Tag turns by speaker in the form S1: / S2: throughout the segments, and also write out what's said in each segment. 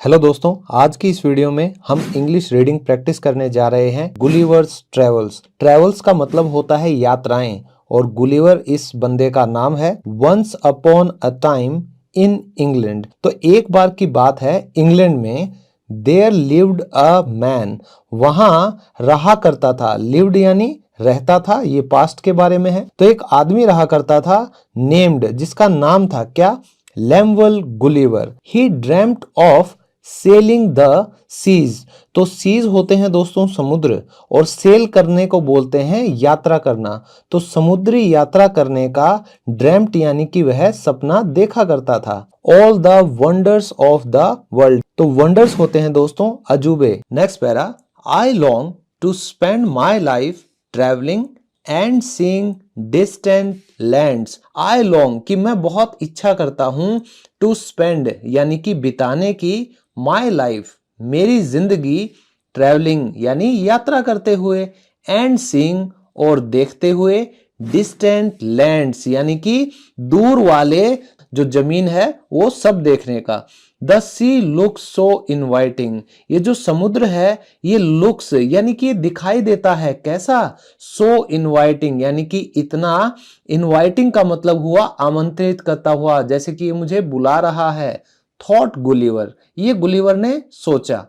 S1: Hello दोस्तों, आज की इस वीडियो में हम इंग्लिश रीडिंग प्रैक्टिस करने जा रहे हैं गुलिवर्स ट्रेवल्स। ट्रेवल्स का मतलब होता है यात्राएं और गुलिवर इस बंदे का नाम है। Once upon a time in England, तो एक बार की बात है इंग्लैंड में। देयर लिव्ड अ मैन, वहां रहा करता था। लिव्ड यानी रहता था, ये पास्ट के बारे में है। तो एक आदमी रहा करता था नेम्ड, जिसका नाम था क्या? Lemuel Gulliver. He dreamt of sailing the seas. तो सीज होते हैं दोस्तों समुद्र, और सेल करने को बोलते हैं यात्रा करना। तो समुद्री यात्रा करने का ड्रेम्ट यानी कि वह सपना देखा करता था। All the wonders of the world, तो वंडर्स होते हैं दोस्तों अजूबे। Next para, I long to spend my life travelling and seeing distant lands. I long कि मैं बहुत इच्छा करता हूं, टू स्पेंड यानी कि बिताने की, माई लाइफ मेरी जिंदगी, ट्रेवलिंग यानी यात्रा करते हुए, एंड सीइंग और देखते हुए, डिस्टेंट लैंड्स यानी कि दूर वाले जो जमीन है वो सब देखने का। The sea looks so inviting, ये जो समुद्र है ये लुक्स यानी कि दिखाई देता है कैसा? सो इनवाइटिंग यानी कि इतना। इनवाइटिंग का मतलब हुआ आमंत्रित करता हुआ, जैसे कि ये मुझे बुला रहा है। थॉट गुलिवर, ये गुलिवर ने सोचा।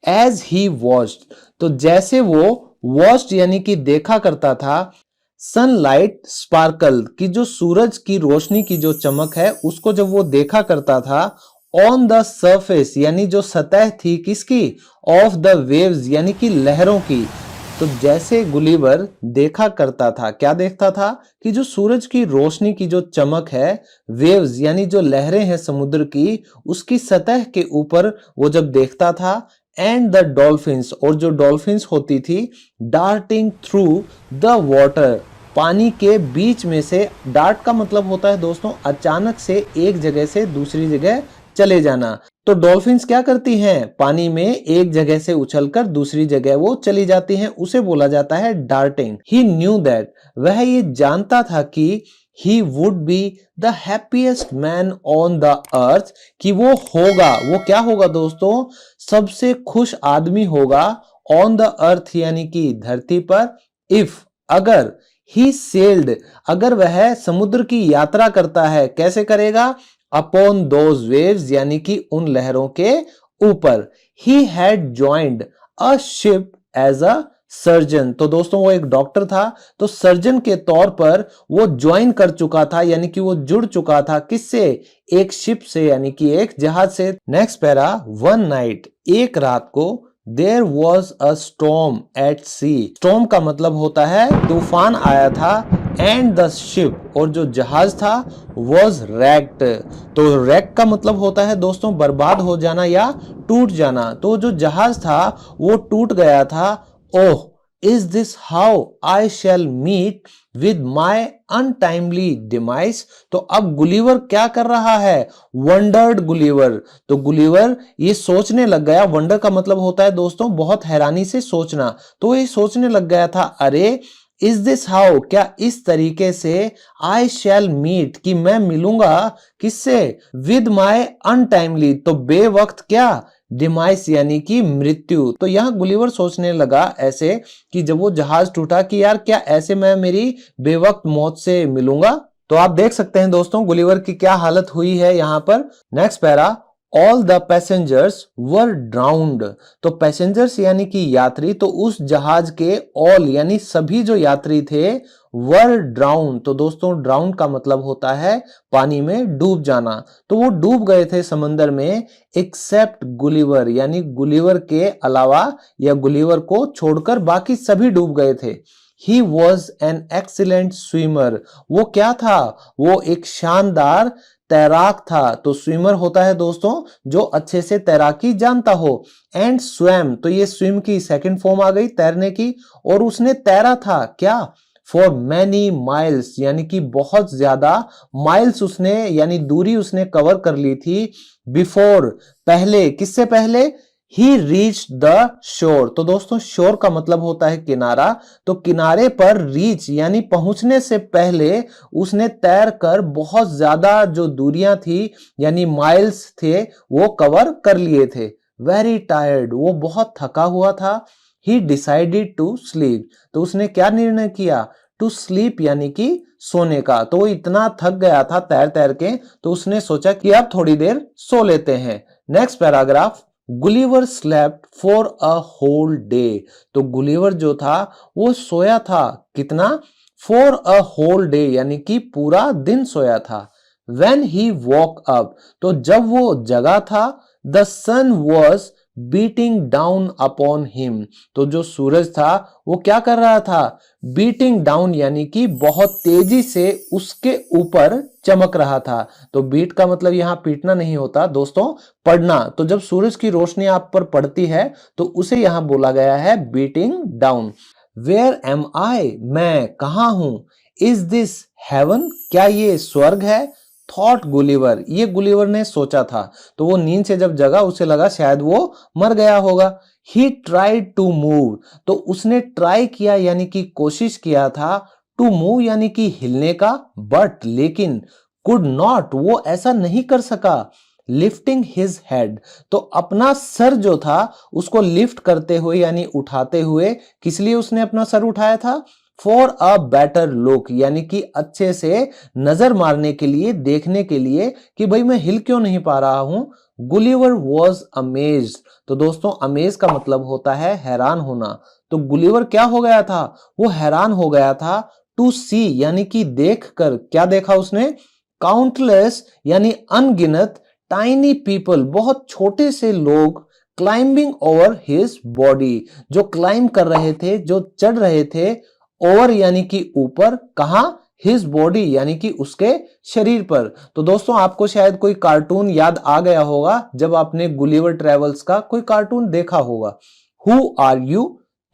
S1: एज ही वॉच्ड, तो जैसे वो वॉच्ड यानी कि देखा करता था। सनलाइट स्पार्कल, की जो सूरज की रोशनी की जो चमक है उसको जब वो देखा करता था। ऑन द सरफेस यानी जो सतह थी किसकी? ऑफ द वेव्स यानी कि लहरों की। तो जैसे गुलिवर देखा करता था, क्या देखता था? कि जो सूरज की रोशनी की जो चमक है, वेव्स यानी जो लहरें हैं समुद्र की, उसकी सतह के ऊपर वो जब देखता था। एंड द डॉल्फिन्स, और जो डॉल्फिन्स होती थी, डार्टिंग थ्रू द वाटर, पानी के बीच में से। डार्ट का मतलब होता है दोस्तों अचानक से एक जगह से दूसरी जगह चले जाना। तो डॉल्फिन्स क्या करती हैं? पानी में एक जगह से उछलकर दूसरी जगह वो चली जाती हैं, उसे बोला जाता है डार्टिंग। ही न्यू दैट, वह ये जानता था कि he would be the happiest man on the earth, कि वो होगा, वो क्या होगा दोस्तों? सबसे खुश आदमी होगा। ऑन द अर्थ यानी कि धरती पर। इफ, अगर, ही सेल्ड, अगर वह समुद्र की यात्रा करता है, कैसे करेगा? अपॉन दोज वेव्स यानी कि उन लहरों के ऊपर। He had joined a ship as a surgeon, तो दोस्तों वो एक डॉक्टर था, तो सर्जन के तौर पर वो ज्वाइन कर चुका था, यानी कि वो जुड़ चुका था किससे? एक शिप से यानी कि एक जहाज से। नेक्स्ट पैरा, वन नाइट, एक रात को, there was a storm at sea. Storm का मतलब होता है तूफान आया था। एंड द शिप, और जो जहाज था, वॉज रैक्ड, तो रैक का मतलब होता है दोस्तों बर्बाद हो जाना या टूट जाना। तो जो जहाज था वो टूट गया था। Oh, is this how I shall meet with my untimely demise. तो अब गुलिवर क्या कर रहा है? वंडर्ड गुलिवर, तो गुलिवर ये सोचने लग गया। वंडर का मतलब होता है दोस्तों बहुत हैरानी से सोचना। तो ये सोचने लग गया था, अरे इज दिस हाउ, क्या इस तरीके से, आई शैल मीट, कि मैं मिलूंगा किससे? विद माई अनटाइमली, तो बेवक्त क्या? डिमाइस यानी कि मृत्यु। तो यहां गुलिवर सोचने लगा ऐसे कि जब वो जहाज टूटा कि यार क्या ऐसे मैं मेरी बेवक्त मौत से मिलूंगा। तो आप देख सकते हैं दोस्तों गुलिवर की क्या हालत हुई है यहां पर। Next para, all the passengers were drowned, तो पैसेंजर्स यानी कि यात्री, तो उस जहाज के ऑल यानी सभी जो यात्री थे, वर ड्राउंड, तो दोस्तों ड्राउंड का मतलब होता है पानी में डूब जाना। तो वो डूब गए थे समंदर में, एक्सेप्ट गुलिवर यानी गुलिवर के अलावा या गुलिवर को छोड़कर बाकी सभी डूब गए थे। He was an excellent swimmer, वो क्या था? वो एक शानदार तैराक था। तो स्विमर होता है दोस्तों जो अच्छे से तैराकी जानता हो। एंड स्वैम, तो ये स्विम की सेकंड फॉर्म आ गई तैरने की, और उसने तैरा था क्या? फॉर मैनी माइल्स, यानी कि बहुत ज्यादा माइल्स उसने यानी दूरी उसने कवर कर ली थी। बिफोर, पहले, किससे पहले? ही रीच द शोर। तो दोस्तों शोर का मतलब होता है किनारा, तो किनारे पर रीच यानी पहुंचने से पहले उसने तैर कर बहुत ज्यादा जो दूरियां थी यानी माइल्स थे वो कवर कर लिए थे। वेरी टायर्ड, वो बहुत थका हुआ था। ही डिसाइडेड टू स्लीप, तो उसने क्या निर्णय किया, टू स्लीप यानी कि सोने का। तो वो इतना थक गया था तैर तैर के, तो उसने सोचा कि अब थोड़ी देर सो लेते हैं। Next paragraph, Gulliver slept for a whole day. तो गुलिवर जो था वो सोया था कितना, फॉर अ होल डे यानी कि पूरा दिन सोया था। When he woke up, तो जब वो जगा था, the sun was beating down upon him, तो जो सूरज था वो क्या कर रहा था, beating down यानी कि बहुत तेजी से उसके ऊपर चमक रहा था। तो बीट का मतलब यहां पीटना नहीं होता दोस्तों, पड़ना। तो जब सूरज की रोशनी आप पर पड़ती है तो उसे यहां बोला गया है बीटिंग डाउन। वेयर एम आई, मैं कहां हूं, इज दिस हेवन, क्या ये स्वर्ग है, थॉट गुलिवर, ये गुलिवर ने सोचा था। तो वो नींद से जब जगा उसे लगा शायद वो मर गया होगा। ही ट्राइड टू मूव, तो उसने ट्राई किया यानी कि कोशिश किया था, टू मूव यानी कि हिलने का, बट लेकिन कुड नॉट, वो ऐसा नहीं कर सका। लिफ्टिंग हिज हेड, तो अपना सर जो था उसको लिफ्ट करते हुए यानी उठाते हुए, किस लिए उसने अपना सर उठाया था, फॉर अ बेटर लुक यानी कि अच्छे से नजर मारने के लिए, देखने के लिए कि भाई मैं हिल क्यों नहीं पा रहा हूं। गुलिवर वॉज अमेज्ड, तो दोस्तों अमेज का मतलब होता है हैरान होना। तो गुलिवर क्या हो गया था, वो हैरान हो गया था। टू सी यानी कि देख कर, क्या देखा उसने, काउंटलेस यानी अनगिनत, टाइनी पीपल बहुत छोटे से लोग, क्लाइंबिंग ओवर हिज बॉडी, जो क्लाइंब कर रहे थे, जो चढ़ रहे थे, ओवर यानी कि ऊपर, कहां, हिज बॉडी यानी कि उसके शरीर पर। तो दोस्तों आपको शायद कोई कार्टून याद आ गया होगा जब आपने गुलिवर ट्रेवल्स का कोई कार्टून देखा होगा। हु आर यू,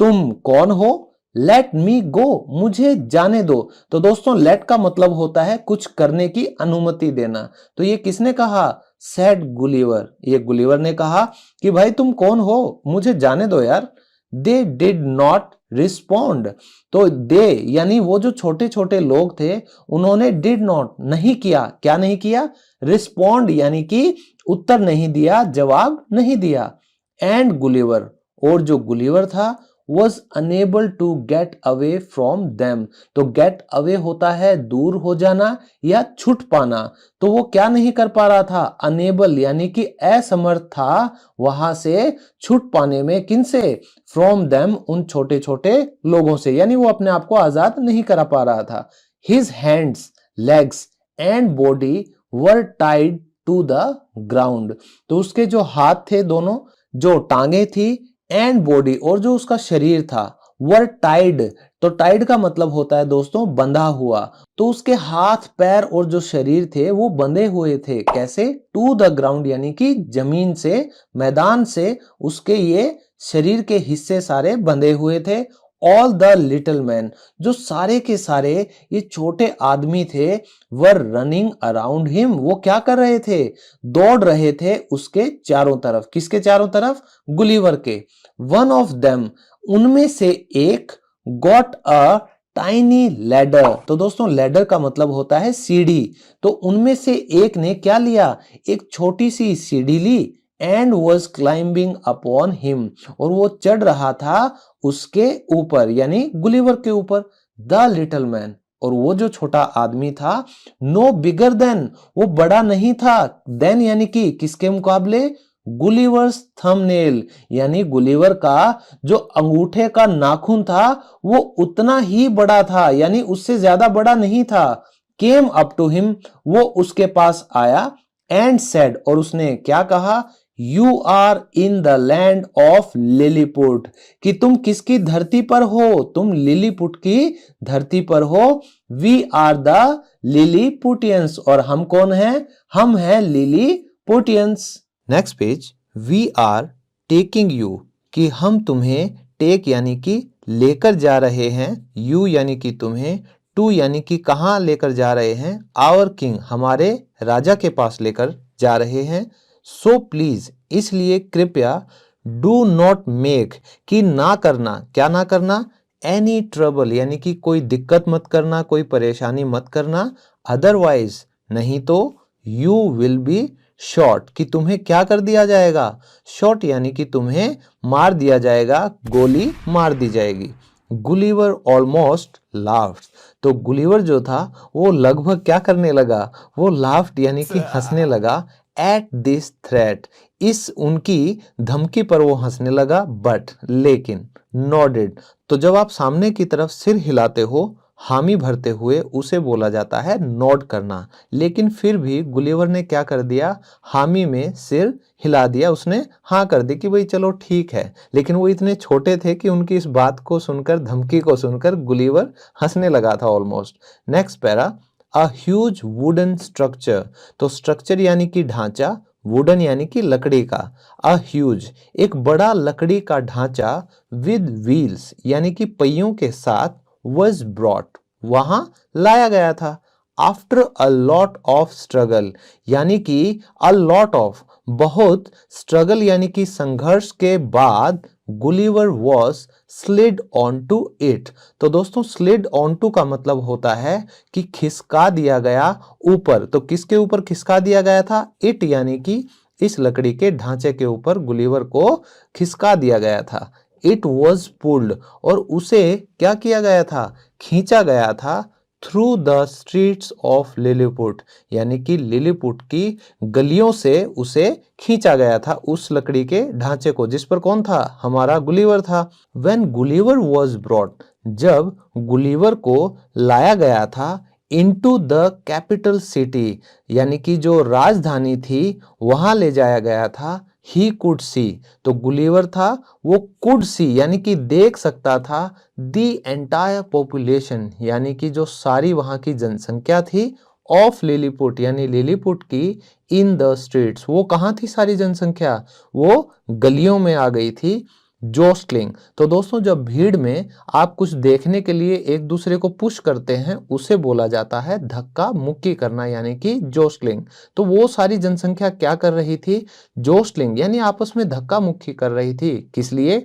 S1: तुम कौन हो, लेट मी गो, मुझे जाने दो। तो दोस्तों लेट का मतलब होता है कुछ करने की अनुमति देना। तो ये किसने कहा, सेड गुलिवर, ये गुलिवर ने कहा कि भाई तुम कौन हो, मुझे जाने दो यार। दे डिड नॉट रिस्पॉन्ड, तो दे यानी वो जो छोटे छोटे लोग थे उन्होंने डिड नॉट नहीं किया, क्या नहीं किया, रिस्पॉन्ड यानी कि उत्तर नहीं दिया, जवाब नहीं दिया। एंड गुलिवर, और जो गुलिवर था, was unable to get away from them, तो get away होता है दूर हो जाना या छुट पाना। तो वो क्या नहीं कर पा रहा था, unable यानी कि असमर्थ था वहां से छुट पाने में, किनसे, from them उन छोटे छोटे लोगों से, यानी वो अपने आप को आजाद नहीं करा पा रहा था। His hands, legs and body were tied to the ground, तो उसके जो हाथ थे दोनों, जो टांगे थी, एंड बॉडी और जो उसका शरीर था, वर टाइड, तो टाइड का मतलब होता है दोस्तों बंधा हुआ। तो उसके हाथ पैर और जो शरीर थे वो बंधे हुए थे, कैसे, टू द ग्राउंड यानी कि जमीन से, मैदान से उसके ये शरीर के हिस्से सारे बंधे हुए थे। ऑल द लिटिल मैन, जो सारे के सारे ये छोटे आदमी थे, वर रनिंग अराउंड हिम, वो क्या कर रहे थे, दौड़ रहे थे उसके चारों तरफ, किसके चारों तरफ, गुलिवर के। वन ऑफ देम, उनमें से एक, गॉट अ टाइनी लैडर, तो दोस्तों लैडर का मतलब होता है सीढ़ी। तो उनमें से एक ने क्या लिया, एक छोटी सी सीढ़ी ली, and was climbing upon him, और वो चढ़ रहा था उसके ऊपर यानी गुलिवर के ऊपर। द लिटिल मैन, और वो जो छोटा आदमी था, नो बिगर देन, वो बड़ा नहीं था, देन यानी कि किसके मुकाबले, गुलिवर्स थंबनेल, यानी गुलिवर का जो अंगूठे का नाखून था वो उतना ही बड़ा था, यानी उससे ज्यादा बड़ा नहीं था। केम अप टू हिम, वो उसके पास आया, एंड सेड, और उसने क्या कहा, you are in the land of Lilliput, कि तुम किसकी धरती पर हो, तुम लिलीपुट की धरती पर हो। वी आर द लिलीपुटियंस, और हम कौन हैं, हम हैं Lilliputians. Next page, we are taking you, कि हम तुम्हें, टेक यानी कि लेकर जा रहे हैं, यू यानी कि तुम्हें, टू यानी कि कहां लेकर जा रहे हैं, आवर किंग, हमारे राजा के पास लेकर जा रहे हैं। सो प्लीज, इसलिए कृपया, डू नॉट मेक कि ना करना, क्या ना करना, एनी ट्रबल यानी कि कोई दिक्कत मत करना, कोई परेशानी मत करना, अदरवाइज नहीं तो यू विल बी शॉट कि तुम्हें क्या कर दिया जाएगा, शॉट यानी कि तुम्हें मार दिया जाएगा, गोली मार दी जाएगी। गुलिवर ऑलमोस्ट लाफ्ड, तो गुलिवर जो था वो लगभग क्या करने लगा, वो लाफ्ड यानी कि हंसने लगा, एट दिस थ्रेट, इस उनकी धमकी पर वो हंसने लगा, बट लेकिन, नॉडेड, तो जब आप सामने की तरफ सिर हिलाते हो हामी भरते हुए उसे बोला जाता है नॉड करना, लेकिन फिर भी गुलिवर ने क्या कर दिया, हामी में सिर हिला दिया, उसने हाँ कर दी कि भाई चलो ठीक है, लेकिन वो इतने छोटे थे कि उनकी इस बात को सुनकर, धमकी को सुनकर गुलिवर हंसने लगा था almost. Next para, a huge wooden structure, तो स्ट्रक्चर यानी कि ढांचा, वुडन यानी कि लकड़ी का, अ ह्यूज एक बड़ा लकड़ी का ढांचा, विद व्हील्स यानी कि पहियों के साथ, was brought वहां लाया गया था, after a lot of struggle यानी कि अ लॉट ऑफ बहुत, स्ट्रगल यानी कि संघर्ष के बाद, Gulliver was slid on to it, तो दोस्तों स्लिड ऑन टू का मतलब होता है कि खिसका दिया गया ऊपर, तो किसके ऊपर खिसका दिया गया था, इट यानी कि इस लकड़ी के ढांचे के ऊपर गुलिवर को खिसका दिया गया था। इट वॉज पुल्ड और उसे क्या किया गया था, खींचा गया था, through the streets of Lilliput यानी कि लिलीपुट की गलियों से उसे खींचा गया था, उस लकड़ी के ढांचे को जिस पर कौन था, हमारा गुलिवर था। व्हेन गुलिवर वॉज ब्रॉट, जब गुलिवर को लाया गया था, इनटू द कैपिटल सिटी यानी कि जो राजधानी थी वहां ले जाया गया था, ही कुड सी, तो गुलिवर था वो कुड सी यानी कि देख सकता था, दी एंटायर पॉपुलेशन यानी कि जो सारी वहां की जनसंख्या थी, ऑफ लिलीपुट यानी लिलीपुट की, इन द स्ट्रीट्स वो कहाँ थी सारी जनसंख्या, वो गलियों में आ गई थी, जोस्टलिंग, तो दोस्तों जब भीड़ में आप कुछ देखने के लिए एक दूसरे को पुश करते हैं उसे बोला जाता है धक्का मुक्की करना यानी कि जोस्टलिंग, तो वो सारी जनसंख्या क्या कर रही थी, जोस्टलिंग यानी आपस में धक्का मुक्की कर रही थी, किस लिए,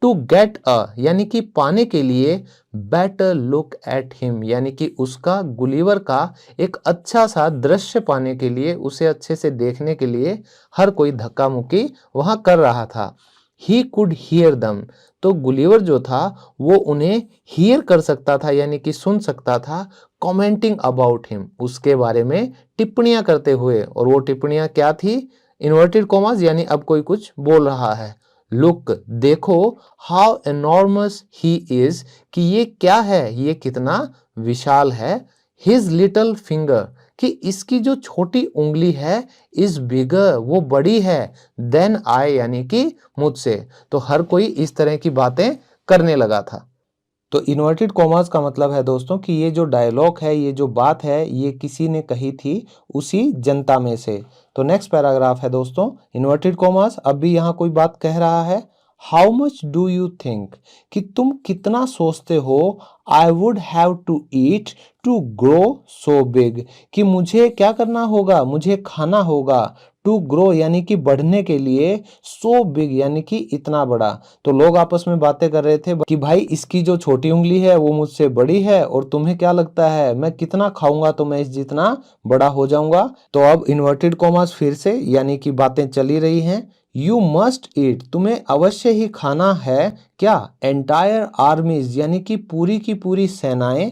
S1: टू गेट अ यानी कि पाने के लिए, बेटर लुक एट हिम यानी कि उसका, गुलिवर का एक अच्छा सा दृश्य पाने के लिए, उसे अच्छे से देखने के लिए हर कोई धक्का मुक्की वहां कर रहा था। ही कुड हियर दम, तो गुलिवर जो था वो उन्हें हियर कर सकता था यानी कि सुन सकता था, कमेंटिंग अबाउट हिम उसके बारे में टिप्पणियां करते हुए, और वो टिप्पणियां क्या थी, इन्वर्टेड कॉमास यानी अब कोई कुछ बोल रहा है, लुक देखो, हाउ एनॉर्मस ही इज कि ये क्या है, ये कितना विशाल है, हिज लिटिल फिंगर कि इसकी जो छोटी उंगली है, इज बिगर वो बड़ी है, देन आई यानी कि मुझसे, तो हर कोई इस तरह की बातें करने लगा था। तो इन्वर्टेड कॉमास का मतलब है दोस्तों कि ये जो डायलॉग है, ये जो बात है, ये किसी ने कही थी उसी जनता में से। तो नेक्स्ट पैराग्राफ है दोस्तों, इन्वर्टेड कॉमास, अब भी यहाँ कोई बात कह रहा है, how much do you think कि तुम कितना सोचते हो, I would have to eat to grow so big कि मुझे क्या करना होगा, मुझे खाना होगा, टू ग्रो यानी कि बढ़ने के लिए, सो बिग यानी कि इतना बड़ा, तो लोग आपस में बातें कर रहे थे कि भाई इसकी जो छोटी उंगली है वो मुझसे बड़ी है, और तुम्हें क्या लगता है मैं कितना खाऊंगा तो मैं इस जितना बड़ा हो जाऊंगा। तो अब इन्वर्टेड कॉमास फिर से यानी कि बातें चली रही हैं, यू मस्ट ईट तुम्हें अवश्य ही खाना है, क्या, एंटायर आर्मीज यानी कि पूरी की पूरी सेनाएं,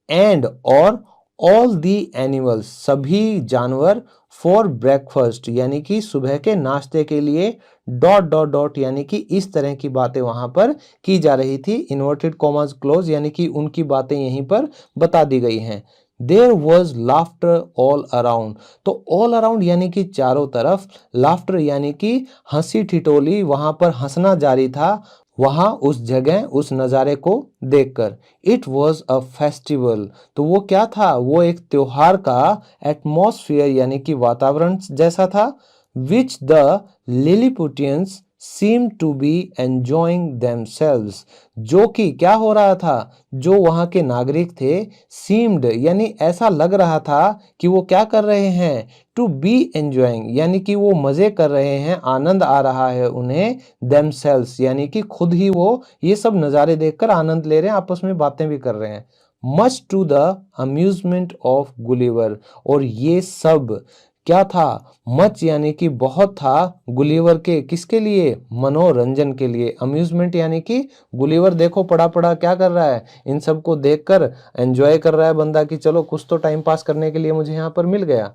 S1: एंड और ऑल दी एनिमल्स सभी जानवर, फॉर ब्रेकफास्ट यानी कि सुबह के नाश्ते के लिए, डॉट डॉट डॉट यानी कि इस तरह की बातें वहां पर की जा रही थी, इन्वर्टेड कॉमास क्लोज यानी कि उनकी बातें यहीं पर बता दी गई हैं। There was laughter all around, तो ऑल अराउंड यानी कि चारों तरफ, लाफ्टर यानी कि हंसी ठिठोली, वहां पर हंसना जारी था, वहां उस जगह उस नज़ारे को देखकर। इट वॉज अ फेस्टिवल, तो वो क्या था, वो एक त्योहार का एटमॉस्फेयर यानी कि वातावरण जैसा था, which the Lilliputians seemed to be enjoying themselves, जो कि क्या हो रहा था, जो वहां के नागरिक थे, seemed यानी ऐसा लग रहा था कि वो क्या कर रहे हैं, to be enjoying यानी कि वो मजे कर रहे हैं, आनंद आ रहा है उन्हें, themselves यानी कि खुद ही वो ये सब नज़ारे देखकर आनंद ले रहे हैं, आपस में बातें भी कर रहे हैं। Much to the amusement of Gulliver, और ये सब क्या था, मच यानी कि बहुत था, गुलिवर के किसके लिए, मनोरंजन के लिए। अम्यूजमेंट यानी कि गुलिवर देखो पड़ा पड़ा क्या कर रहा है, इन सबको देखकर एंजॉय कर रहा है बंदा कि चलो कुछ तो टाइम पास करने के लिए मुझे यहाँ पर मिल गया।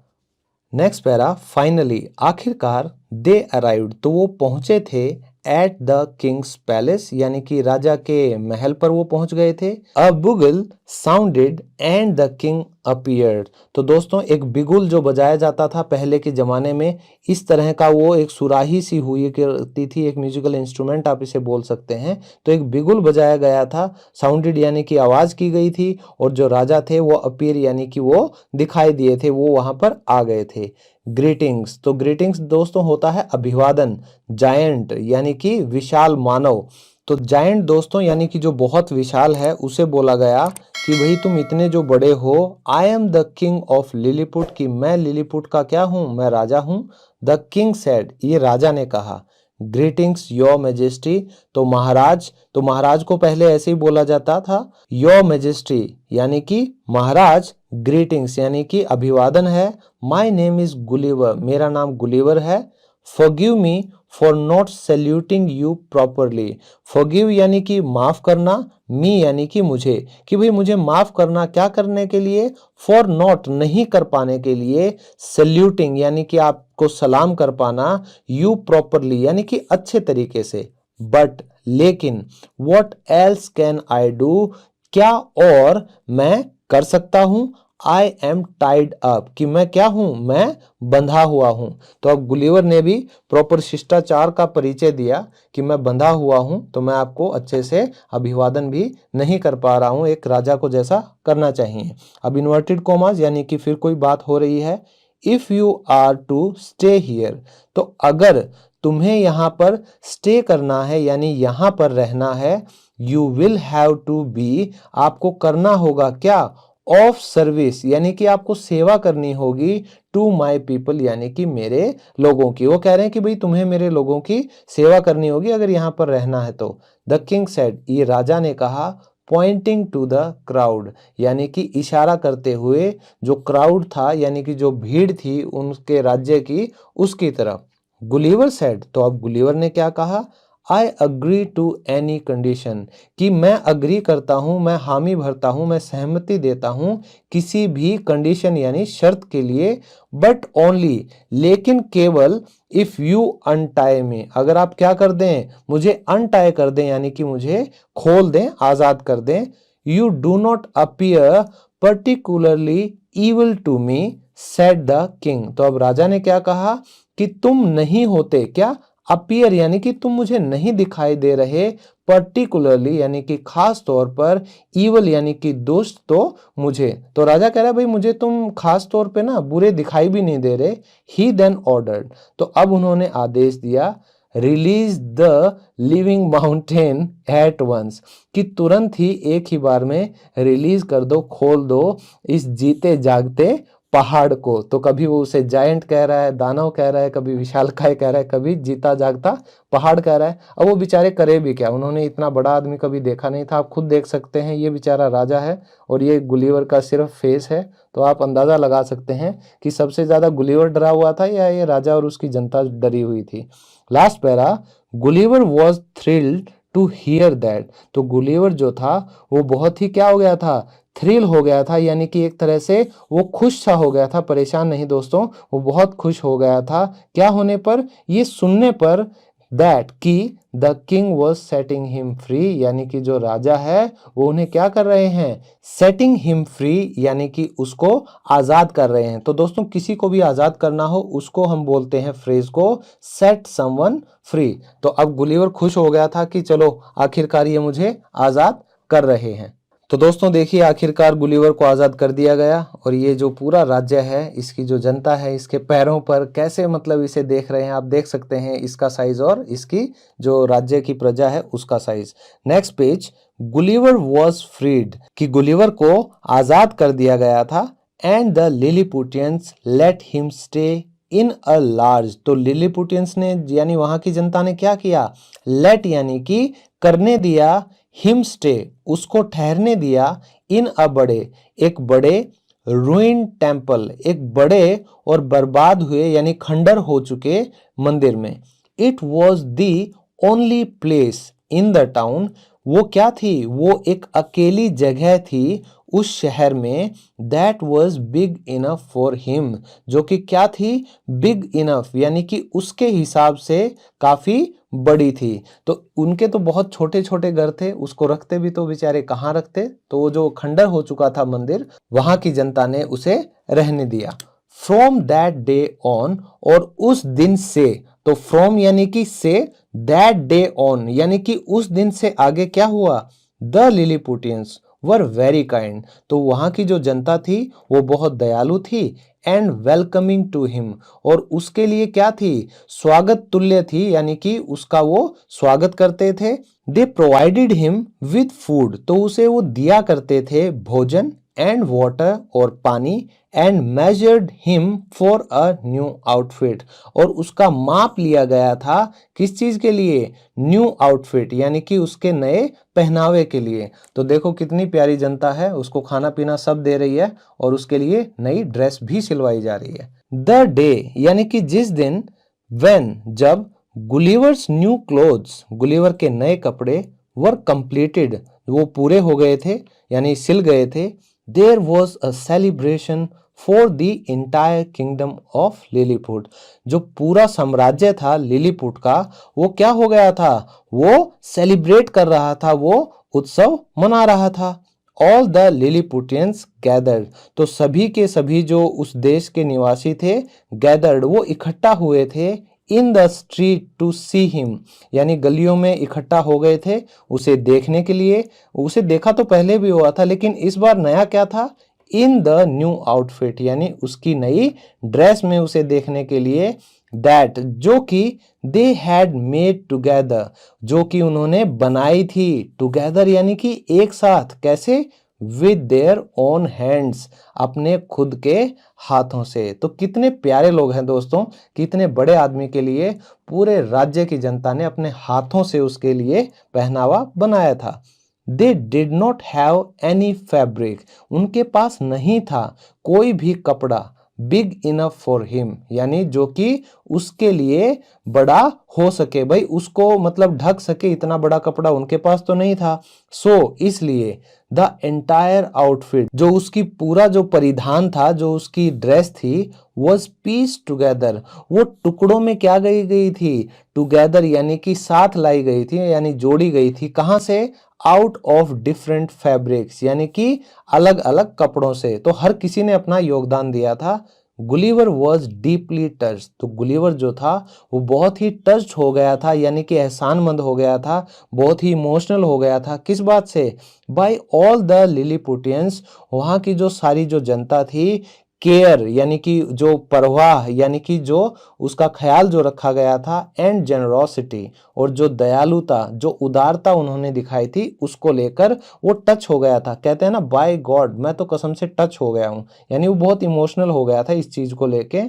S1: नेक्स्ट पैरा, फाइनली आखिरकार, दे अराइव्ड तो वो पहुंचे थे, एट द किंग्स पैलेस यानी कि राजा के महल पर वो पहुंच गए थे। A bugle sounded and the king appeared, तो दोस्तों एक बिगुल जो बजाया जाता था पहले के जमाने में, इस तरह का वो एक सुराही सी हुई करती थी, एक म्यूजिकल इंस्ट्रूमेंट आप इसे बोल सकते हैं। तो एक बिगुल बजाया गया था, साउंडेड यानी कि आवाज की गई थी, और जो राजा थे वो अपीयर यानी कि वो दिखाई दिए थे, वो वहां पर आ गए थे। ग्रीटिंग्स, तो ग्रीटिंग्स दोस्तों होता है अभिवादन। जायंट यानी कि विशाल मानव, तो जायंट दोस्तों यानी कि जो बहुत विशाल है, उसे बोला गया कि भाई तुम इतने जो बड़े हो, I am the king of Lilliput, कि मैं लिलीपुट का क्या हूं, मैं राजा हूं। द किंग सेड, ये राजा ने कहा। ग्रीटिंग्स योर मेजेस्टी, तो महाराज को पहले ऐसे ही बोला जाता था, योर मेजेस्टी यानी कि महाराज, ग्रीटिंग्स यानी कि अभिवादन है। माई नेम इज गुलिवर, मेरा नाम गुलिवर है। Forgive me for not saluting you properly, forgive यानी कि माफ करना, मी यानी कि मुझे, कि भाई मुझे माफ करना, क्या करने के लिए, फॉर नॉट नहीं कर पाने के लिए, सैल्यूटिंग यानी कि आपको सलाम कर पाना, यू प्रॉपरली यानी कि अच्छे तरीके से। बट लेकिन, what else can I do, क्या और मैं कर सकता हूं, आई एम टाइड अप, कि मैं क्या हूं, मैं बंधा हुआ हूं। तो अब गुलिवर ने भी प्रॉपर शिष्टाचार का परिचय दिया कि मैं बंधा हुआ हूं, तो मैं आपको अच्छे से अभिवादन भी नहीं कर पा रहा हूं, एक राजा को जैसा करना चाहिए। अब इन्वर्टेड कॉमास यानी कि फिर कोई बात हो रही है। If you are to stay here, तो अगर तुम्हें यहां पर स्टे करना है यानी यहां पर रहना है, you will have to be, आपको करना होगा क्या, ऑफ सर्विस यानी कि आपको सेवा करनी होगी, टू माई पीपल यानी कि मेरे लोगों की। वो कह रहे हैं कि भाई तुम्हें मेरे लोगों की सेवा करनी होगी अगर यहां पर रहना है तो। द किंग सेड, ये राजा ने कहा, पॉइंटिंग टू द क्राउड यानी कि इशारा करते हुए जो क्राउड था यानी कि जो भीड़ थी उनके राज्य की, उसकी तरफ। गुलिवर सेड, तो अब गुलिवर ने क्या कहा, I agree to any condition, कि मैं अग्री करता हूं, मैं हामी भरता हूं, मैं सहमति देता हूं किसी भी कंडीशन यानी शर्त के लिए, बट ओनली लेकिन केवल, इफ यू अनटाई मी, अगर आप क्या कर दें, मुझे अनटाई कर दें यानी कि मुझे खोल दें, आजाद कर दें। You do not appear particularly evil to me, said the king, तो अब राजा ने क्या कहा कि तुम नहीं होते क्या, अपीयर यानी कि तुम मुझे नहीं दिखाई दे रहे, पर्टिकुलरली यानी कि खास तौर पर, ईवल यानी कि दुष्ट, तो मुझे, तो राजा कह रहा है भाई मुझे तुम खास तौर पे ना बुरे दिखाई भी नहीं दे रहे। ही देन ऑर्डर्ड, तो अब उन्होंने आदेश दिया, release the living mountain at once, कि तुरंत ही एक ही बार में रिलीज कर दो, खोल दो इस जीते जागते पहाड़ को। तो कभी वो उसे जायंट कह रहा है, दानव कह रहा है, कभी विशालकाय कह रहा है, कभी जीता जागता पहाड़ कह रहा है। अब वो बेचारे करे भी क्या, उन्होंने इतना बड़ा आदमी कभी देखा नहीं था। आप खुद देख सकते हैं, ये बेचारा राजा है और ये गुलिवर का सिर्फ फेस है, तो आप अंदाजा लगा सकते हैं कि सबसे ज्यादा गुलिवर डरा हुआ था या ये राजा और उसकी जनता डरी हुई थी। Last para, Gulliver was thrilled to hear that, तो गुलिवर जो था वो बहुत ही क्या हो गया था, थ्रिल हो गया था, यानी कि एक तरह से वो खुश सा हो गया था, परेशान नहीं दोस्तों, वो बहुत खुश हो गया था। क्या होने पर, ये सुनने पर, दैट कि the king was setting him free, यानी कि जो राजा है वो उन्हें क्या कर रहे हैं, सेटिंग हिम फ्री यानी कि उसको आजाद कर रहे हैं। तो दोस्तों किसी को भी आजाद करना हो उसको हम बोलते हैं फ्रेज को सेट समवन फ्री। तो अब गुलिवर खुश हो गया था कि चलो आखिरकार ये मुझे आजाद कर रहे हैं। तो दोस्तों देखिए, आखिरकार गुलिवर को आज़ाद कर दिया गया और ये जो पूरा राज्य है, इसकी जो जनता है, इसके पैरों पर कैसे मतलब इसे देख रहे हैं। आप देख सकते हैं इसका साइज और इसकी जो राज्य की प्रजा है उसका size. Next page, Gulliver was freed, कि गुलिवर को आज़ाद कर दिया गया था। And the Lilliputians let him stay in a large, तो लिलीपुटियंस ने यानी वहां की जनता ने क्या किया, लेट यानी कि करने दिया, हिम स्टे उसको ठहरने दिया, इन अ बड़े एक बड़े, रूइन टेम्पल एक बड़े और बर्बाद हुए यानी खंडर हो चुके मंदिर में। It was the only place in the town, वो क्या थी, वो एक अकेली जगह थी उस शहर में, that was big enough for him, जो कि क्या थी, बिग इनफ यानी कि उसके हिसाब से काफी बड़ी थी। तो उनके तो बहुत छोटे छोटे घर थे, उसको रखते भी तो बेचारे कहाँ रखते, तो वो जो खंडर हो चुका था मंदिर, वहां की जनता ने उसे रहने दिया। फ्रॉम दैट डे ऑन, और उस दिन से, तो फ्रॉम यानी कि से, दैट डे ऑन यानी कि उस दिन से आगे क्या हुआ, द लिलीपुटियंस वर वेरी काइंड, तो वहां की जो जनता थी वो बहुत दयालु थी। एंड वेलकमिंग टू हिम, और उसके लिए क्या थी, स्वागत तुल्य थी, यानी कि उसका वो स्वागत करते थे। दे प्रोवाइडेड हिम विथ फूड, तो उसे वो दिया करते थे भोजन, एंड वाटर और पानी, and measured him for a new outfit, और उसका माप लिया गया था किस चीज के लिए, न्यू आउटफिट यानी कि उसके नए पहनावे के लिए। तो देखो कितनी प्यारी जनता है, उसको खाना पीना सब दे रही है और उसके लिए नई ड्रेस भी सिलवाई जा रही है। द डे यानी कि जिस दिन, व्हेन जब, गुलिवर्स न्यू क्लोथ्स गुलिवर के नए कपड़े, वर कंप्लीटेड वो पूरे हो गए थे यानी सिल गए थे, there was a celebration for the entire kingdom of Lilliput, जो पूरा साम्राज्य था लिलीपुट का वो क्या हो गया था, वो सेलिब्रेट कर रहा था, वो उत्सव मना रहा था। ऑल द लिलीपुटियंस गैदर्ड, तो सभी के सभी जो उस देश के निवासी थे, गैदर्ड वो इकट्ठा हुए थे, in the street to see him, यानी गलियों में इकट्ठा हो गए थे उसे देखने के लिए। उसे देखा तो पहले भी हुआ था, लेकिन इस बार नया क्या था, इन द न्यू आउटफिट यानी उसकी नई ड्रेस में उसे देखने के लिए, दैट जो कि दे हैड मेड टुगेदर, जो कि उन्होंने बनाई थी, टुगेदर यानी कि एक साथ, कैसे, विद देयर ओन हैंड्स अपने खुद के हाथों से। तो कितने प्यारे लोग हैं दोस्तों, कितने बड़े आदमी के लिए पूरे राज्य की जनता ने अपने हाथों से उसके लिए पहनावा बनाया था। They did not have any fabric, उनके पास नहीं था कोई भी कपड़ा, बिग इनफ फॉर हिम यानी जो कि उसके लिए बड़ा हो सके, भाई उसको मतलब ढक सके, इतना बड़ा कपड़ा उनके पास तो नहीं था। सो इसलिए द एंटायर आउटफिट, जो उसकी पूरा जो परिधान था, जो उसकी ड्रेस थी, वॉज पीस टुगेदर, वो टुकड़ों में क्या गई गई थी, टुगेदर यानी कि साथ लाई गई थी, यानी जोड़ी गई थी, कहां से, आउट ऑफ डिफरेंट फैब्रिक्स यानी कि अलग अलग कपड़ों से। तो हर किसी ने अपना योगदान दिया था। गुलिवर वॉज डीपली टच, तो गुलिवर जो था वो बहुत ही टच्ड हो गया था, यानी कि एहसानमंद हो गया था, बहुत ही इमोशनल हो गया था, किस बात से, बाय ऑल द लिलीपुटियंस, वहां की जो सारी जो जनता थी, केयर यानी कि जो परवाह यानी कि जो उसका ख्याल जो रखा गया था, एंड जेनरोसिटी और जो दयालुता जो उदारता उन्होंने दिखाई थी, उसको लेकर वो टच हो गया था। कहते हैं ना, बाय गॉड मैं तो कसम से टच हो गया हूं, यानी वो बहुत इमोशनल हो गया था इस चीज को लेके।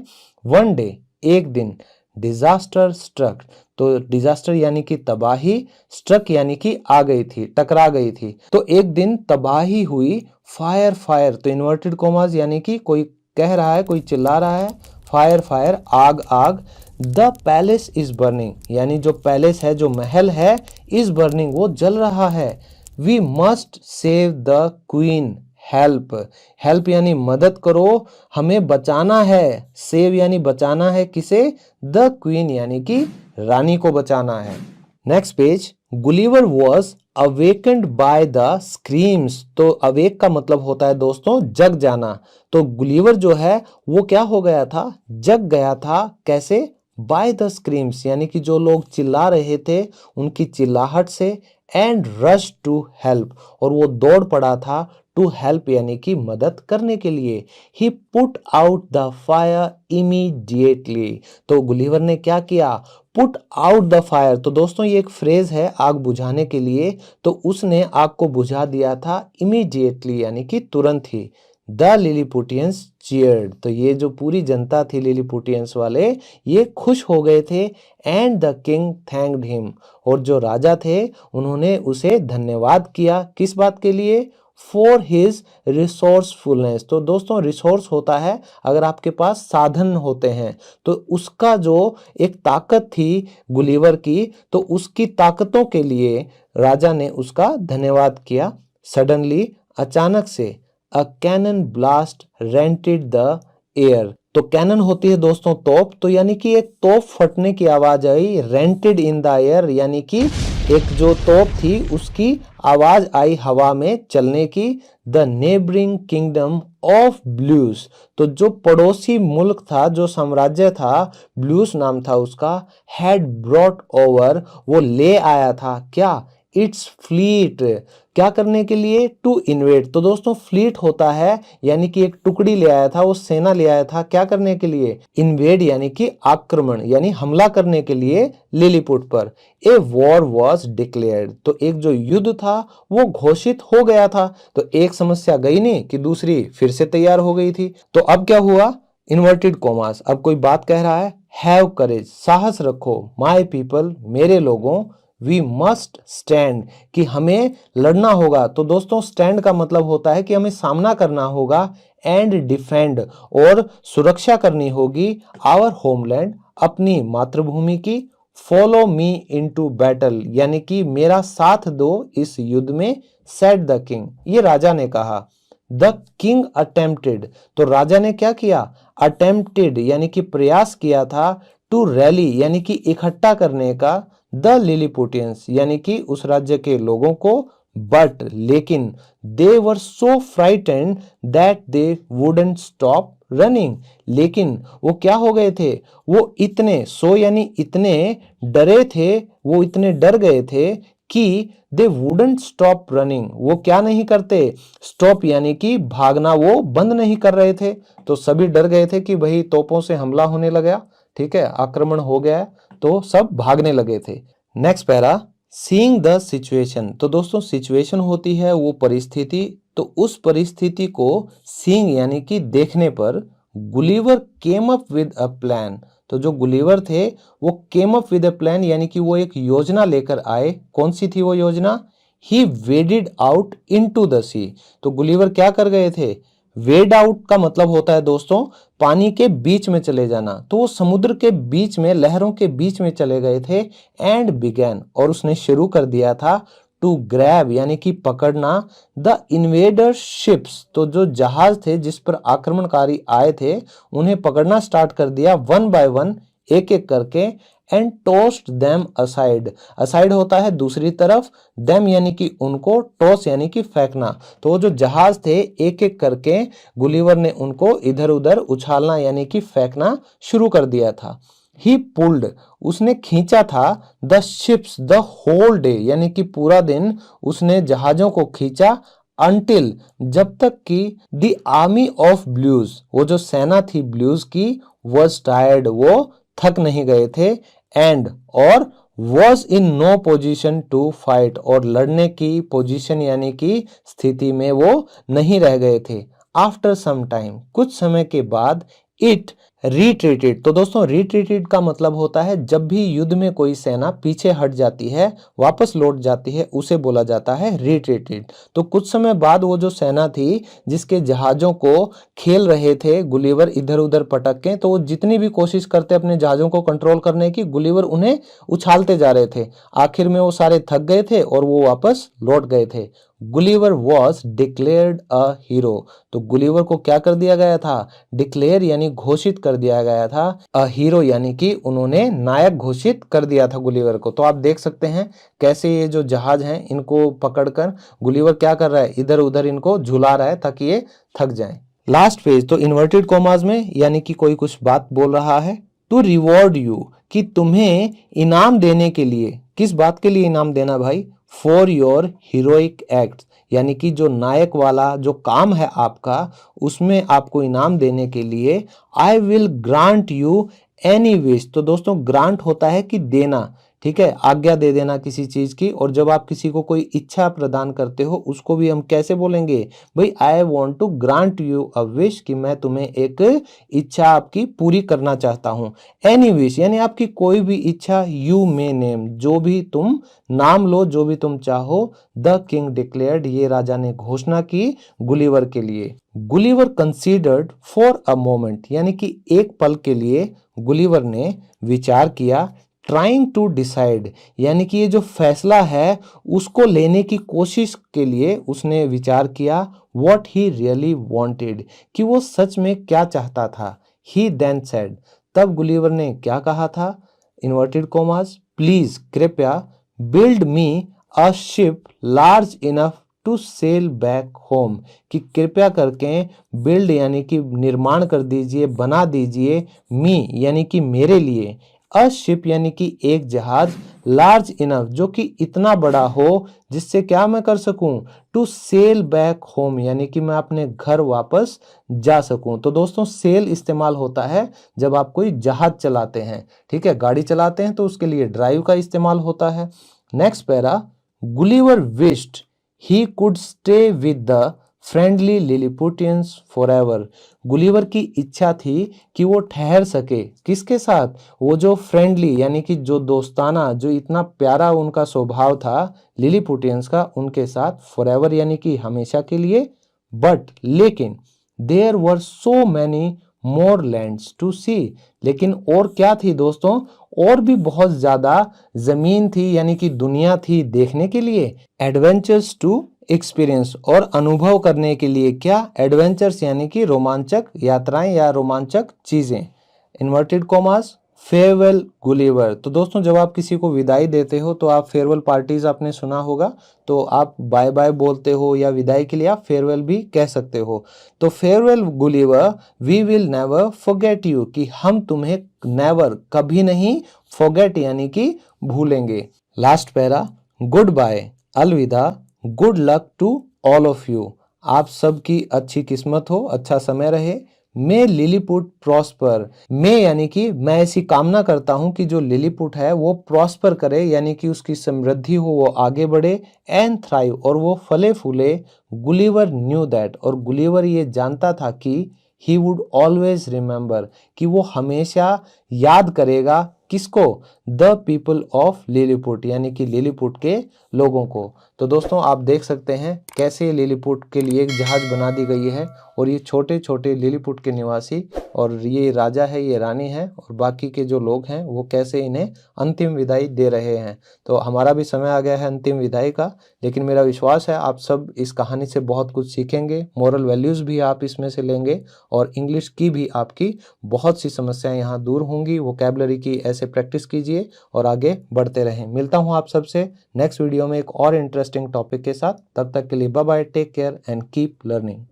S1: वन डे एक दिन, डिजास्टर स्ट्रक, तो डिजास्टर यानी कि तबाही, स्ट्रक यानी कि आ गई थी, टकरा गई थी, तो एक दिन तबाही हुई। फायर फायर, तो इन्वर्टेड कोमास यानी कि कोई कह रहा है, कोई चिल्ला रहा है, फायर फायर आग आग, द पैलेस इज बर्निंग यानी जो पैलेस है, जो महल है, इज बर्निंग वो जल रहा है। We must save the queen, help, help यानी मदद करो, हमें बचाना है, सेव यानी बचाना है, किसे, द क्वीन यानी कि रानी को बचाना है। Next page, Gulliver was awakened by the screams, तो अवेक का मतलब होता है दोस्तों जग जाना, तो गुलिवर जो है वो क्या हो गया था, जग गया था, कैसे, बाय द स्क्रीम्स यानी कि जो लोग चिल्ला रहे थे उनकी चिल्लाहट से, एंड रश टू हेल्प, और वो दौड़ पड़ा था टू हेल्प यानी कि मदद करने के लिए। He put out the fire immediately, तो गुलिवर ने क्या किया, पुट आउट द फायर। तो दोस्तों ये एक फ्रेज है आग बुझाने के लिए, तो उसने आग को बुझा दिया था इमीडिएटली यानी कि तुरंत ही। द लिलीपुटियंस चीयर्ड, तो ये जो पूरी जनता थी लिलीपुटियंस वाले, ये खुश हो गए थे। And the king thanked him, और जो राजा थे उन्होंने उसे धन्यवाद किया, किस बात के लिए, फॉर हिज रिसोर्सफुलनेस। तो दोस्तों रिसोर्स होता है अगर आपके पास साधन होते हैं, तो उसका जो एक ताकत थी गुलिवर की, तो उसकी ताकतों के लिए राजा ने उसका धन्यवाद किया। सडनली, अचानक से, a cannon blast rented the air, तो कैनन होती है दोस्तों तोप, तो यानी कि एक तोप फटने की आवाज आई, रेंटेड इन द एयर यानी कि एक जो तोप थी उसकी आवाज आई हवा में चलने की। The neighbouring kingdom of blues, तो जो पड़ोसी मुल्क था, जो साम्राज्य था, ब्लूस नाम था उसका, हैड ब्रॉट ओवर, वो ले आया था क्या, इट्स फ्लीट, क्या करने के लिए, टू इन्वेड। तो दोस्तों फ्लीट होता है यानी कि एक टुकड़ी ले आया था, वो सेना ले आया था, क्या करने के लिए, इन्वेड यानी कि आक्रमण यानी हमला करने के लिए लिलीपुट पर। ए वॉर वॉज डिक्लेयर्ड, तो एक जो युद्ध था वो घोषित हो गया था। तो एक समस्या गई नहीं कि दूसरी फिर से तैयार हो गई थी। तो अब क्या हुआ, इन्वर्टेड कोमास, अब कोई बात कह रहा है, हैव करेज, साहस रखो, माय पीपल, मेरे लोगों, वी मस्ट स्टैंड, कि हमें लड़ना होगा। तो दोस्तों स्टैंड का मतलब होता है कि हमें सामना करना होगा, एंड डिफेंड, और सुरक्षा करनी होगी, आवर होमलैंड, अपनी मातृभूमि की, फॉलो मी इनटू बैटल, यानी कि मेरा साथ दो इस युद्ध में, सेड द किंग, ये राजा ने कहा। द किंग अटेम्प्टेड, तो राजा ने क्या किया, अटेम्प्टेड यानी कि प्रयास किया था, टू रैली यानी कि इकट्ठा करने का, द लिलीपुटियंस यानी कि उस राज्य के लोगों को, बट लेकिन, they were so frightened that they wouldn't stop running, लेकिन वो क्या हो गए थे, वो इतने, सो यानी इतने डरे थे, वो इतने डर गए थे कि दे वुडंट स्टॉप रनिंग, वो क्या नहीं करते, स्टॉप यानी कि भागना वो बंद नहीं कर रहे थे। तो सभी डर गए थे कि भाई तोपों से हमला होने लगा, ठीक है, आक्रमण हो गया, तो सब भागने लगे थे। Next para, seeing the situation, तो दोस्तों सिचुएशन होती है वो परिस्थिति, तो उस परिस्थिति को सीइंग यानी कि देखने पर, Gulliver came up with a plan, तो जो गुलिवर थे वो came up with a plan यानी कि वो एक योजना लेकर आए। कौन सी थी वो योजना, ही वेडेड आउट इनटू द सी, तो गुलिवर क्या कर गए थे, वेड आउट का मतलब होता है दोस्तों पानी के बीच में चले जाना, तो वो समुद्र के बीच में, लहरों के बीच में चले गए थे। एंड बिगैन, और उसने शुरू कर दिया था, टू ग्रैब यानी कि पकड़ना, द इन्वेडर शिप्स, तो जो जहाज थे जिस पर आक्रमणकारी आए थे उन्हें पकड़ना स्टार्ट कर दिया, वन बाय वन, एक एक करके। And tossed them aside, aside होता है दूसरी तरफ, देम यानी कि उनको, टॉस यानी कि फेंकना, तो वो जो जहाज थे एक एक करके गुलिवर ने उनको इधर उधर उछालना यानी कि फेंकना शुरू कर दिया था। ही पुल्ड, उसने खींचा था, the ships the whole day यानी कि पूरा दिन उसने जहाजों को खींचा, अंटिल जब तक कि द आर्मी ऑफ ब्लूज, वो जो सेना थी ब्लूज की, वॉज टायर्ड, वो थक नहीं गए थे, एंड और was in no position to fight, और लड़ने की पोजीशन यानी कि स्थिति में वो नहीं रह गए थे। आफ्टर सम टाइम, कुछ समय के बाद, इट रिट्रीटेड, तो दोस्तों रिट्रीटेड का मतलब होता है जब भी युद्ध में कोई सेना पीछे हट जाती है, वापस लौट जाती है, उसे बोला जाता है रिट्रीटेड। तो कुछ समय बाद वो जो सेना थी जिसके जहाजों को खेल रहे थे गुलिवर इधर उधर पटक के, तो वो जितनी भी कोशिश करते अपने जहाजों को कंट्रोल करने की, गुलिवर उन्हें उछालते जा रहे थे। आखिर में वो सारे थक गए थे और वो वापस लौट गए थे। Gulliver was declared a hero, तो गुलिवर को क्या कर दिया गया था, डिक्लेयर यानी घोषित कर दिया गया था, अ हीरो यानी कि उन्होंने नायक घोषित कर दिया था गुलिवर को। तो आप देख सकते हैं कैसे ये जो जहाज हैं इनको पकड़कर गुलिवर क्या कर रहा है, इधर उधर इनको झुला रहा है ताकि ये थक जाएं। लास्ट पेज, तो इन्वर्टेड कॉमास में यानी कि कोई कुछ बात बोल रहा है, टू रिवॉर्ड यू, कि तुम्हें इनाम देने के लिए, किस बात के लिए इनाम देना भाई, फॉर योर हीरोइक एक्ट, यानी कि जो नायक वाला जो काम है आपका उसमें आपको इनाम देने के लिए I will grant you any wish. तो दोस्तों ग्रांट होता है कि देना, ठीक है, आज्ञा दे देना किसी चीज की। और जब आप किसी को कोई इच्छा प्रदान करते हो उसको भी हम कैसे बोलेंगे भाई, I want to grant you a wish, कि मैं तुम्हें एक इच्छा आपकी पूरी करना चाहता हूं। एनी विश यानी आपकी कोई भी इच्छा, यू मे नेम, जो भी तुम नाम लो, जो भी तुम चाहो। द किंग डिक्लेयर्ड, ये राजा ने घोषणा की गुलिवर के लिए। Gulliver considered for a moment, यानी कि एक पल के लिए गुलिवर ने विचार किया। ट्राइंग टू डिसाइड, यानी कि ये जो फैसला है उसको लेने की कोशिश के लिए उसने विचार किया। व्हाट ही रियली वांटेड, कि वो सच में क्या चाहता था। ही देन सेड, तब गुलिवर ने क्या कहा था, इन्वर्टेड कोमास, प्लीज कृपया, build me a ship large enough to sail back home, कि कृपया करके बिल्ड यानी कि निर्माण कर दीजिए, बना दीजिए, मी यानी कि मेरे लिए, अ शिप यानी कि एक जहाज, लार्ज इनफ जो कि इतना बड़ा हो जिससे क्या मैं कर सकूं, टू सेल बैक होम यानी कि मैं अपने घर वापस जा सकूं। तो दोस्तों सेल इस्तेमाल होता है जब आप कोई जहाज चलाते हैं, ठीक है, गाड़ी चलाते हैं तो उसके लिए ड्राइव का इस्तेमाल होता है। Next para, Gulliver wished he could stay with the friendly Lilliputians forever, Gulliver की इच्छा थी कि वो ठहर सके किसके साथ, वो जो फ्रेंडली यानी कि जो दोस्ताना, जो इतना प्यारा उनका स्वभाव था लिलीपुटियंस का, उनके साथ फॉरएवर यानी कि हमेशा के लिए। बट लेकिन there were so many more lands to see, लेकिन और क्या थी दोस्तों, और भी बहुत ज्यादा जमीन थी यानी कि दुनिया थी देखने के लिए। एडवेंचर्स टू एक्सपीरियंस, और अनुभव करने के लिए क्या, एडवेंचर्स यानी कि रोमांचक यात्राएं या रोमांचक चीजें। Inverted commas, farewell Gulliver. तो दोस्तों जब आप किसी को विदाई देते हो तो आप फेयरवेल पार्टीज आपने सुना होगा, तो आप बाय बाय बोलते हो या विदाई के लिए आप फेयरवेल भी कह सकते हो। तो farewell Gulliver, we will never forget you, कि हम तुम्हें नेवर कभी नहीं, फॉरगेट यानी कि भूलेंगे। लास्ट पैरा, गुड बाय, अलविदा, good luck to all of you, आप सबकी अच्छी किस्मत हो, अच्छा समय रहे। मे लिलीपुट प्रॉस्पर, मे यानी कि मैं ऐसी कामना करता हूं कि जो लिलीपुट है वो प्रॉस्पर करे, यानी कि उसकी समृद्धि हो, वो आगे बढ़े। एंड थ्राइव, और वो फले फूले। गुलिवर न्यू दैट, और गुलिवर ये जानता था कि ही वुड ऑलवेज रिमेंबर, कि वो हमेशा याद करेगा किसको, द पीपल ऑफ लिलीपुट यानी कि लिलीपुट के लोगों को। तो दोस्तों आप देख सकते हैं कैसे लिलीपुट के लिए एक जहाज बना दी गई है, और ये छोटे छोटे लिलीपुट के निवासी, और ये राजा है, ये रानी है, और बाकी के जो लोग हैं वो कैसे इन्हें अंतिम विदाई दे रहे हैं। तो हमारा भी समय आ गया है अंतिम विदाई का, लेकिन मेरा विश्वास है आप सब इस कहानी से बहुत कुछ सीखेंगे, मोरल वैल्यूज़ भी आप इसमें से लेंगे, और इंग्लिश की भी आपकी बहुत सी समस्याएं यहाँ दूर होंगी। वोकैबुलरी की ऐसे प्रैक्टिस कीजिए और आगे बढ़ते रहें। मिलता हूँ आप सबसे नेक्स्ट वीडियो में एक और इंटरेस्टिंग टॉपिक के साथ, तब तक के लिए bye bye, take care and keep learning.